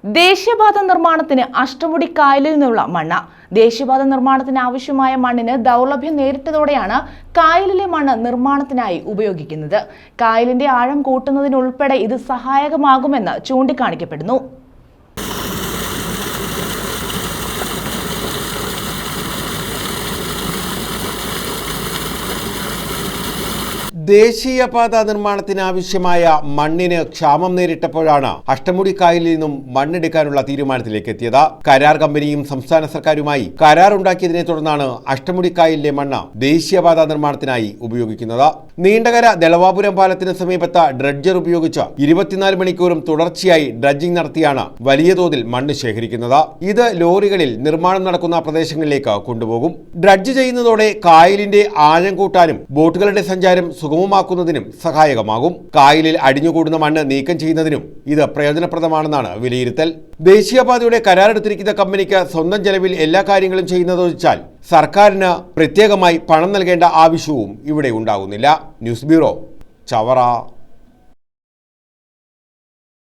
ദേശീയപാത നിർമ്മാണത്തിന് അഷ്ടമുടി കായലിൽ നിന്നുള്ള മണ്ണ്. ദേശീയപാത നിർമ്മാണത്തിന് ആവശ്യമായ മണ്ണിന് ദൗർലഭ്യം നേരിട്ടതോടെയാണ് കായലിലെ മണ്ണ് നിർമ്മാണത്തിനായി ഉപയോഗിക്കുന്നത്. കായലിന്റെ ആഴം കൂട്ടുന്നതിനുൾപ്പെടെ ഇത് സഹായകമാകുമെന്ന് ചൂണ്ടിക്കാണിക്കപ്പെടുന്നു. ദേശീയപാത നിർമ്മാണത്തിനാവശ്യമായ മണ്ണിന് ക്ഷാമം നേരിട്ടപ്പോഴാണ് അഷ്ടമുടി കായലിൽ നിന്നും മണ്ണെടുക്കാനുള്ള തീരുമാനത്തിലേക്ക് എത്തിയത്. കരാർ കമ്പനിയും സംസ്ഥാന സർക്കാരുമായി കരാറുണ്ടാക്കിയതിനെ തുടർന്നാണ് അഷ്ടമുടി കായലിലെ മണ്ണ് ദേശീയപാത നിർമ്മാണത്തിനായി ഉപയോഗിക്കുന്നത്. നീണ്ടകര ദളവാപുരം പാലത്തിന് സമീപത്ത് ഡ്രഡ്ജർ ഉപയോഗിച്ച് 24 മണിക്കൂറും തുടർച്ചയായി ഡ്രഡ്ജിംഗ് നടത്തിയാണ് വലിയ തോതിൽ മണ്ണ് ശേഖരിക്കുന്നത്. ഇത് ലോറികളിൽ നിർമ്മാണം നടക്കുന്ന പ്രദേശങ്ങളിലേക്ക് കൊണ്ടുപോകും. ഡ്രഡ്ജ് ചെയ്യുന്നതോടെ കായലിന്റെ ആഴം കൂട്ടാനും ബോട്ടുകളുടെ സഞ്ചാരം സുഗമമാക്കുന്നതിനും സഹായകമാകും. കായലിൽ അടിഞ്ഞുകൂടുന്ന മണ്ണ് നീക്കം ചെയ്യുന്നതിനും ഇത് പ്രയോജനപ്രദമാണെന്നാണ് വിലയിരുത്തൽ. ദേശീയപാതയുടെ കരാറെടുത്തിരിക്കുന്ന കമ്പനിക്ക് സ്വന്തം ചെലവിൽ എല്ലാ കാര്യങ്ങളും ചെയ്യുന്നതൊഴിച്ചാൽ സർക്കാരിന് പ്രത്യേകമായി പണം നൽകേണ്ട ആവശ്യവും ഇവിടെ ഉണ്ടാകുന്നില്ല. News bureau, Chavara.